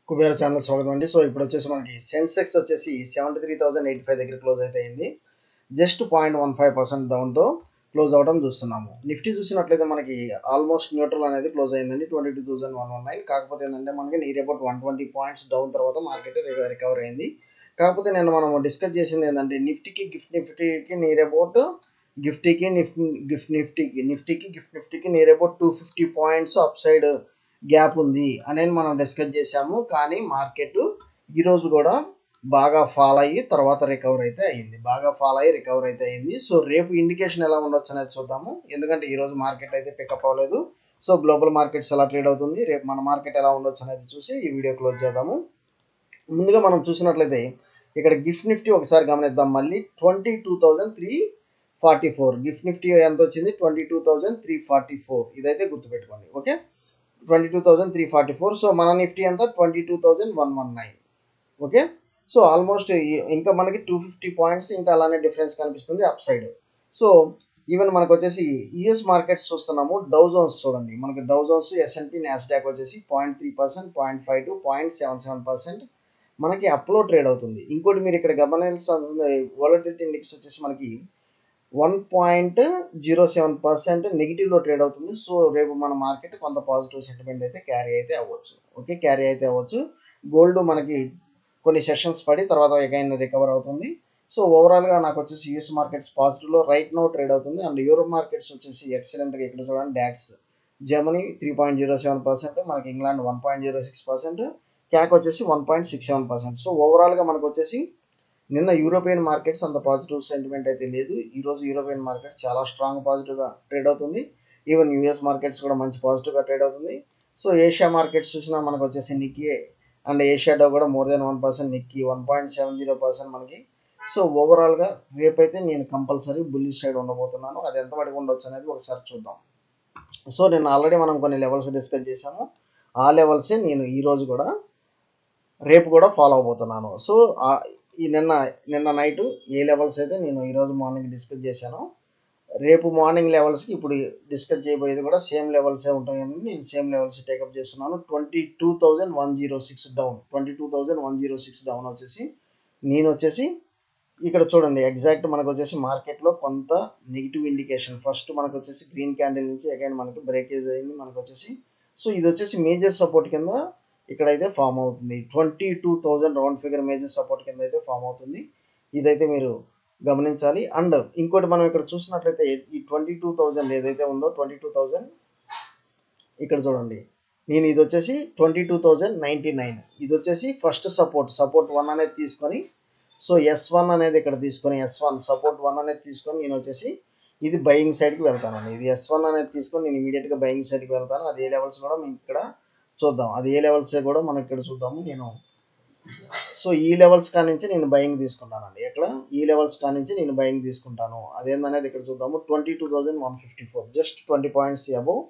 Kubera channel స్వాగతం అండి. So ఇప్పుడు వచ్చేసి మనకి సెన్సెక్స్ వచ్చేసి 73,085 దగ్గర క్లోజ్ అయితే అయింది. జస్ట్ 0.15% డౌన్తో క్లోజ్ అవడం చూస్తున్నాము. నిఫ్టీ చూసినట్లయితే మనకి ఆల్మోస్ట్ న్యూట్రల్ అనేది క్లోజ్ అయిందండి, 22,119. కాకపోతే ఏంటంటే మనకి నియర్ అబౌట్ 120 పాయింట్స్ డౌన్ తర్వాత మార్కెట్ రికవర్ అయింది. కాకపోతే నేను మనం డిస్కస్ చేసింది ఏంటంటే నిఫ్టీకి నియర్ అబౌట్ గిఫ్ట్ నిఫ్టీకి near about 250 points upside gap ఉంది అనేది మనం డిస్కస్ చేసాము. కానీ మార్కెట్ ఈరోజు కూడా బాగా ఫాల్ అయ్యి తర్వాత రికవర్ అయితే అయింది. సో రేపు ఇండికేషన్ ఎలా ఉండొచ్చు అనేది చూద్దాము. ఎందుకంటే ఈరోజు మార్కెట్ అయితే పికప్ అవ్వలేదు. సో గ్లోబల్ మార్కెట్స్ ఎలా ట్రేడ్ అవుతుంది, రేపు మన మార్కెట్ ఎలా ఉండొచ్చు అనేది చూసి ఈ వీడియో క్లోజ్ చేద్దాము. ముందుగా మనం చూసినట్లయితే ఇక్కడ గిఫ్ట్ నిఫ్టీ ఒకసారి గమనిద్దాం. మళ్ళీ 22,344 గిఫ్ట్ నిఫ్టీ ఎంత వచ్చింది, 22,344. ఇదైతే గుర్తుపెట్టుకోండి. ఓకే, 22,344. సో మన నిఫ్టీ ఎంత, 22,119. ఓకే, సో ఆల్మోస్ట్ ఇంకా మనకి 250 పాయింట్స్ ఇంకా అలానే డిఫరెన్స్ కనిపిస్తుంది అప్ సైడ్. సో ఈవెన్ మనకు వచ్చేసి యూఎస్ మార్కెట్స్ చూస్తున్నాము. డౌ జోన్స్ చూడండి, మనకి డౌ జోన్స్, ఎస్ఎన్పి, నాస్డాక్ వచ్చేసి 0.3%, 0.52, 0.77% మనకి అప్లో ట్రేడ్ అవుతుంది. ఇంకోటి మీరు ఇక్కడ గమనించాల్సిన వోలటిలిటీ ఇండెక్స్ వచ్చేసి మనకి 1.07% నెగిటివ్లో ట్రేడ్ అవుతుంది. సో రేపు మన మార్కెట్ కొంత పాజిటివ్ సెంటిమెంట్ అయితే క్యారీ అయితే అవ్వచ్చు. ఓకే, క్యారీ అయితే అవ్వచ్చు. గోల్డ్ మనకి కొన్ని సెషన్స్ పడి తర్వాత అగైన్ రికవర్ అవుతుంది. సో ఓవరాల్గా నాకు వచ్చేసి యూఎస్ మార్కెట్స్ పాజిటివ్లో రైట్ నో ట్రేడ్ అవుతుంది. అండ్ యూరోప్ మార్కెట్స్ వచ్చేసి ఎక్సలెంట్గా ఇక్కడ చూడండి. డాక్స్ జర్మనీ 3.07%, మనకి ఇంగ్లాండ్ 1.06%, క్యాక్ వచ్చేసి 1.67%. సో ఓవరాల్గా మనకు వచ్చేసి నిన్న యూరోపియన్ మార్కెట్స్ అంత పాజిటివ్ సెంటిమెంట్ అయితే లేదు. ఈరోజు యూరోపియన్ మార్కెట్ చాలా స్ట్రాంగ్ పాజిటివ్గా ట్రేడ్ అవుతుంది. ఈవెన్ యూఎస్ మార్కెట్స్ కూడా మంచి పాజిటివ్గా ట్రేడ్ అవుతుంది. సో ఏషియా మార్కెట్స్ చూసినా మనకు వచ్చేసి నిక్కీ అండ్ ఏషియా డో కూడా మోర్ దెన్ 1%, నిక్కీ 1.70% మనకి. సో ఓవరాల్గా రేపైతే నేను కంపల్సరీ బుల్లిష్ సైడ్ ఉండబోతున్నాను. అది ఎంత పడికి ఉండొచ్చు అనేది ఒకసారి చూద్దాం. సో నేను ఆల్రెడీ మనం కొన్ని లెవెల్స్ డిస్కస్ చేసాము. ఆ లెవెల్సే నేను ఈరోజు కూడా రేపు కూడా ఫాలో అవబోతున్నాను. సో ఈ నిన్న నైట్ ఏ లెవెల్స్ అయితే నేను ఈరోజు మార్నింగ్ డిస్కస్ చేశానో, రేపు మార్నింగ్ లెవెల్స్కి ఇప్పుడు డిస్కస్ చేయబోయేది కూడా సేమ్ లెవెల్సే ఉంటాయని నేను సేమ్ లెవెల్స్ టేకప్ చేస్తున్నాను. 22,106 డౌన్, 22,106 డౌన్ వచ్చేసి నేను వచ్చేసి ఇక్కడ చూడండి. ఎగ్జాక్ట్ మనకు వచ్చేసి మార్కెట్లో కొంత నెగిటివ్ ఇండికేషన్. ఫస్ట్ మనకు వచ్చేసి గ్రీన్ క్యాండిల్ నుంచి అగైన్ మనకి బ్రేకేజ్ అయింది మనకు వచ్చేసి. సో ఇది వచ్చేసి మేజర్ సపోర్ట్ కింద ఇక్కడైతే ఫామ్ అవుతుంది. 22,000 రౌండ్ ఫిగర్ మేజర్ సపోర్ట్ కింద అయితే ఫామ్ అవుతుంది. ఇదైతే మీరు గమనించాలి. అండ్ ఇంకోటి మనం ఇక్కడ చూసినట్లయితే ఈ 22,000 ఏదైతే ఉందో 22,000 ఇక్కడ చూడండి. నేను ఇది వచ్చేసి 22,099, ఇది వచ్చేసి ఫస్ట్ సపోర్ట్ 1 అనేది తీసుకొని, సో S1 అనేది ఇక్కడ తీసుకొని, S1 సపోర్ట్ 1 అనేది తీసుకొని నేను వచ్చేసి ఇది బయింగ్ సైడ్కి వెళ్తానండి. ఇది S1 అనేది తీసుకొని నేను ఇమీడియట్గా బయింగ్ సైడ్కి వెళ్తాను. అది ఏ లెవెల్స్ కూడా మేము ఇక్కడ చూద్దాం. అది ఏ లెవెల్స్ కూడా మనం ఇక్కడ చూద్దాము. నేను సో ఈ లెవెల్స్ కానించి నేను బయింగ్ తీసుకుంటానండి. ఇక్కడ ఈ లెవెల్స్ కానించి నేను బయింగ్ తీసుకుంటాను. అదేందనేది ఇక్కడ చూద్దాము. 22,154, జస్ట్ 20 పాయింట్స్ అబౌవ్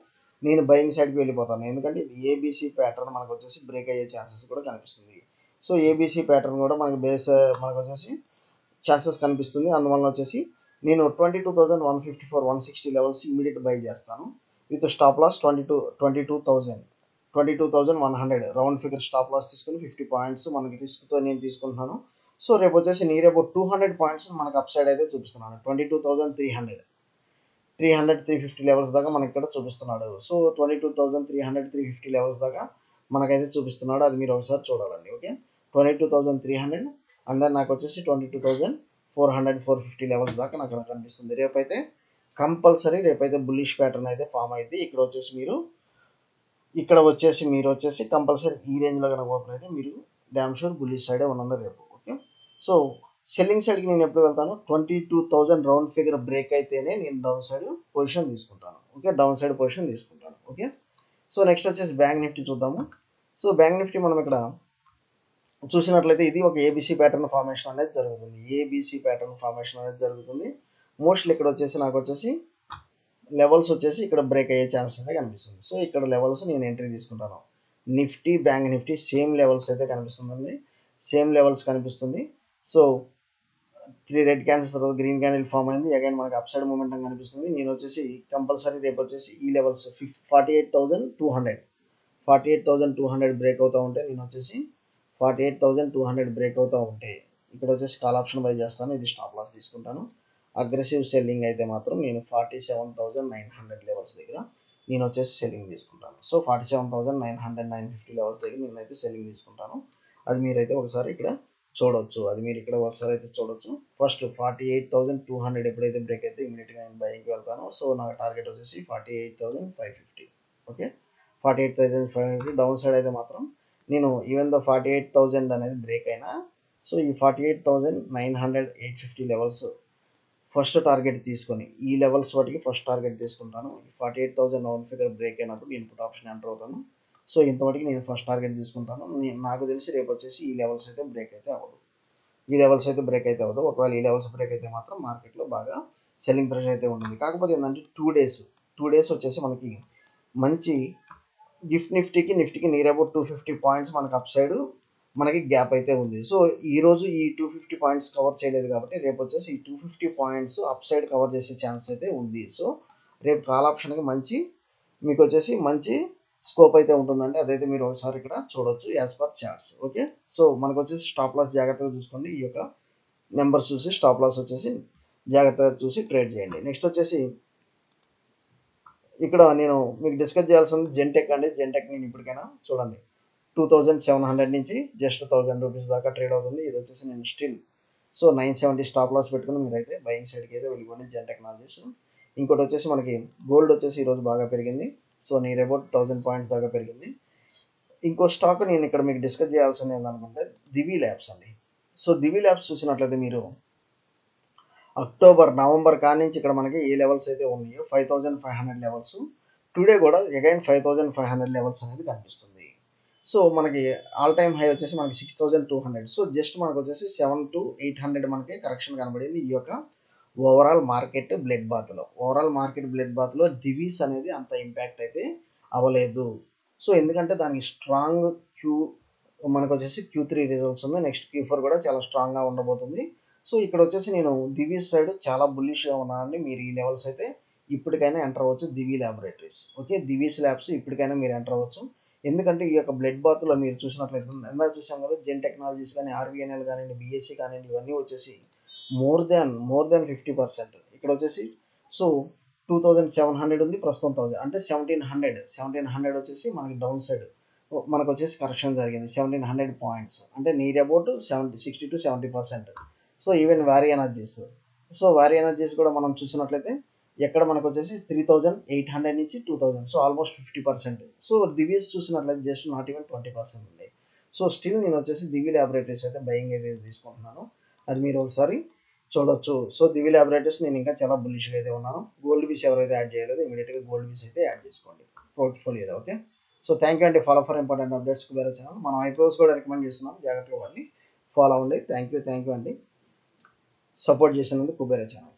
నేను బయింగ్ సైడ్కి వెళ్ళిపోతాను. ఎందుకంటే ఇది ఏబీసీ ప్యాటర్న్ మనకు వచ్చేసి బ్రేక్ అయ్యే ఛాన్సెస్ కూడా కనిపిస్తుంది. సో ఏబీసీ ప్యాటర్న్ కూడా మనకు మనకు వచ్చేసి ఛాన్సెస్ కనిపిస్తుంది. అందువల్ల వచ్చేసి నేను 22,154, 160 లెవెల్స్ ఇమీడియట్ బై చేస్తాను. With stop loss 22,100 round figure stop loss తీసుకుని 50 పాయింట్స్ మనకి రిస్క్తో నేను తీసుకుంటున్నాను. సో రేపు వచ్చేసి నియర్ అబౌట్ 200 పాయింట్స్ మనకు అప్ సైడ్ అయితే చూపిస్తున్నాను. 22,300, 350 లెవెల్స్ దాకా మనకి ఇక్కడ చూపిస్తున్నాడు. సో 22,300, 350 లెవెల్స్ దాకా మనకైతే చూపిస్తున్నాడు. అది మీరు ఒకసారి చూడాలండి. ఓకే, 22,300 అండ్ దెన్ నాకు వచ్చేసి 22,400, 450 లెవెల్స్ దాకా నాకు అక్కడ కనిపిస్తుంది. రేపైతే కంపల్సరీ బుల్లిష్ ప్యాటర్న్ అయితే ఫామ్ అయితే ఇక్కడ వచ్చేసి మీరు వచ్చేసి కంపల్సరీ ఈ రేంజ్లో కనుక ఓపెన్ అయితే మీరు డ్యామ్ షూర్ బుల్లిష్ సైడే ఉన్నాను రేపు. ఓకే, సో సెల్లింగ్ సైడ్కి నేను ఎప్పుడు వెళ్తాను, 22,000 రౌండ్ ఫిగర్ బ్రేక్ అయితేనే నేను డౌన్ సైడ్ పొజిషన్ తీసుకుంటాను. ఓకే, డౌన్ సైడ్ పొజిషన్ తీసుకుంటాను. ఓకే, సో నెక్స్ట్ వచ్చేసి బ్యాంక్ నిఫ్టీ చూద్దాము. సో బ్యాంక్ నిఫ్టీ మనం ఇక్కడ చూసినట్లయితే ఇది ఒక ఏబీసీ ప్యాటర్న్ ఫార్మేషన్ అనేది జరుగుతుంది. మోస్ట్లీ ఇక్కడ వచ్చేసి నాకు వచ్చేసి లెవెల్స్ వచ్చేసి ఇక్కడ బ్రేక్ అయ్యే ఛాన్సెస్ అయితే కనిపిస్తుంది. సో ఇక్కడ లెవెల్స్ నేను ఎంట్రీ తీసుకుంటాను. Nifty, bank Nifty same levels అయితే కనిపిస్తుంది. సో 3 రెడ్ క్యాండిల్స్ తర్వాత గ్రీన్ క్యాండిల్ ఫామ్ అయింది. అగైన్ మనకి అప్ సైడ్ మూమెంటం కనిపిస్తుంది. నేను వచ్చేసి కంపల్సరీ రేపు వచ్చేసి ఈ లెవెల్స్ 48,200, 48,200 బ్రేక్ అవుతూ ఉంటే నేను వచ్చేసి 48,200 బ్రేక్ అవుతూ ఉంటే ఇక్కడ వచ్చేసి కాల్ ఆప్షన్ బై చేస్తాను. ఇది స్టాప్ లాస్ తీసుకుంటాను. అగ్రెసివ్ సెల్లింగ్ అయితే మాత్రం నేను 47,900 లెవెల్స్ దగ్గర నేను వచ్చేసి సెల్లింగ్ తీసుకుంటాను. సో 47,900 950 లెవెల్స్ దగ్గర నేనైతే సెల్లింగ్ తీసుకుంటాను. అది మీరైతే ఒకసారి ఇక్కడ చూడొచ్చు. అది మీరు ఇక్కడ ఒకసారి అయితే చూడొచ్చు. ఫస్ట్ 48,200 ఎప్పుడైతే బ్రేక్ అయితే ఇమీడియట్గా నేను బయింగ్కి వెళ్తాను. సో నా టార్గెట్ వచ్చేసి 48,550. ఓకే, 48,550 డౌన్ సైడ్ అయితే మాత్రం నేను ఈవెన్ దో 48,000 అనేది బ్రేక్ అయినా సో ఈ 48,900 850 లెవెల్స్ ఫస్ట్ టార్గెట్ తీసుకొని ఈ లెవెల్స్ వాటికి ఫస్ట్ టార్గెట్ తీసుకుంటాను. 48,000 రౌండ్ ఫిగర్ బ్రేక్ అయినప్పుడు నేను పుట్ ఆప్షన్ ఎంటర్ అవుతాను. సో ఇంతవరకు నేను ఫస్ట్ టార్గెట్ తీసుకుంటాను. నాకు తెలిసి రేపు వచ్చేసి ఈ లెవెల్స్ అయితే బ్రేక్ అయితే అవ్వదు. ఈ లెవెల్స్ అయితే బ్రేక్ అయితే అవ్వదు. ఒకవేళ ఈ లెవెల్స్ బ్రేక్ అయితే మాత్రం మార్కెట్లో బాగా సెల్లింగ్ ప్రెషర్ అయితే ఉంటుంది. కాకపోతే ఏంటంటే 2 డేస్ వచ్చేసి మనకి మంచి నిఫ్టీకి నియర్ అబౌట్ 250 పాయింట్స్ మనకి అప్ సైడ్ మనకి గ్యాప్ అయితే ఉంది. సో ఈరోజు ఈ 250 పాయింట్స్ కవర్ చేయలేదు కాబట్టి రేపు వచ్చేసి ఈ 250 పాయింట్స్ అప్ సైడ్ కవర్ చేసే ఛాన్స్ అయితే ఉంది. సో రేపు కాల్ ఆప్షన్కి మీకు వచ్చేసి మంచి స్కోప్ అయితే ఉంటుందండి. అదైతే మీరు ఒకసారి ఇక్కడ చూడొచ్చు as per charts. Okay, so మనకు వచ్చేసి స్టాప్ లాస్ జాగ్రత్తగా చూసుకోండి. ఈ యొక్క నెంబర్స్ చూసి స్టాప్ లాస్ వచ్చేసి జాగ్రత్తగా చూసి ట్రేడ్ చేయండి. నెక్స్ట్ వచ్చేసి ఇక్కడ నేను మీకు డిస్కస్ చేయాల్సింది జెన్టెక్ అండి. జెన్టెక్ నేను ఇప్పటికైనా చూడండి 2,700 నుంచి జస్ట్ 1,000 రూపీస్ దాకా ట్రేడ్ అవుతుంది. ఇది వచ్చేసి నేను స్టిల్ సో 970 స్టాప్ లాస్ పెట్టుకుని మీరైతే బయింగ్ సైడ్కి అయితే వెళ్ళిపోండి జెన్ టెక్నాలజీస్. ఇంకోటి వచ్చేసి మనకి గోల్డ్ వచ్చేసి ఈరోజు బాగా పెరిగింది. సో నియర్ అబౌట్ 1000 పాయింట్స్ దాకా పెరిగింది. ఇంకో స్టాక్ నేను ఇక్కడ మీకు డిస్కస్ చేయాల్సింది ఏంటనుకుంటే దివి ల్యాబ్స్ అండి. సో దివి ల్యాబ్స్ చూసినట్లయితే మీరు నవంబర్ కాడి నుంచి ఇక్కడ మనకి ఏ లెవెల్స్ అయితే ఉన్నాయో 5,500 లెవెల్స్ టుడే కూడా అగైన్ 5,500 లెవెల్స్ అనేది కనిపిస్తుంది. సో మనకి ఆల్ టైమ్ హై వచ్చేసి మనకి 6,200. సో జస్ట్ మనకు వచ్చేసి 7 to 800 మనకి కరెక్షన్ కనబడింది ఈ యొక్క ఓవరాల్ మార్కెట్ బ్లడ్ బాత్లో దివీస్ అనేది అంత ఇంపాక్ట్ అయితే అవ్వలేదు. సో ఎందుకంటే దానికి స్ట్రాంగ్ మనకు వచ్చేసి Q3 రిజల్ట్స్ ఉంది. నెక్స్ట్ Q4 కూడా చాలా స్ట్రాంగ్గా ఉండబోతుంది. సో ఇక్కడ వచ్చేసి నేను దివీస్ సైడ్ చాలా బుల్లిష్గా ఉన్నానండి. మీరు ఈ లెవెల్స్ అయితే ఇప్పటికైనా ఎంటర్ అవ్వచ్చు. దివి ల్యాబొరేటరీస్, ఓకే, దివీస్ ల్యాబ్స్ ఇప్పటికైనా మీరు ఎంటర్ అవ్వచ్చు. ఎందుకంటే ఈ యొక్క బ్లడ్ బాత్లో మీరు చూసినట్లయితే ఇందాక చూసాం కదా, జెన్ టెక్నాలజీస్ కానీ ఆర్వీఎన్ఎల్ కానివ్వండి బీఎస్సీ కానివ్వండి ఇవన్నీ వచ్చేసి మోర్ దాన్ 50%. ఇక్కడ వచ్చేసి సో 2,700 ఉంది, ప్రస్తుతం 1,000 అంటే 1,700 వచ్చేసి మనకి డౌన్ సైడ్ మనకు వచ్చేసి కరెక్షన్ జరిగింది. 1,700 పాయింట్స్ అంటే near about 60 to 70%. So even Wari energies కూడా మనం చూసినట్లయితే ఎక్కడ మనకు వచ్చేసి 3,800 నుంచి 2,000, సో ఆల్మోస్ట్ 50%. సో దివీస్ చూసినట్లయితే జస్ట్ నాట్ ఈవెన్ 20% ఉంది. సో స్టిల్ నేను వచ్చేసి దివి ల్యాబొరేటరీస్ అయితే బయింగ్ అయితే తీసుకుంటున్నాను. అది మీరు ఒకసారి చూడొచ్చు. సో దివి ల్యాబొరేటరీస్ నేను ఇంకా చాలా బుల్లిష్గా అయితే ఉన్నాను. గోల్డ్ వీస్ ఎవరైతే యాడ్ చేయలేదో ఇమీడియట్గా గోల్డ్ వీస్ అయితే యాడ్ చేసుకోండి పోర్ట్ఫోలియోలో. ఓకే, సో థ్యాంక్ యూ అండి. Follow for important updates Kubera channel. మనం ఐపీఓస్ కూడా రికమెండ్ చేస్తున్నాం, జాగ్రత్తగా వాడిని ఫాలో అవ్వండి. థ్యాంక్ యూ అండి సపోర్ట్ చేసినందుకు కుబేరా ఛానల్.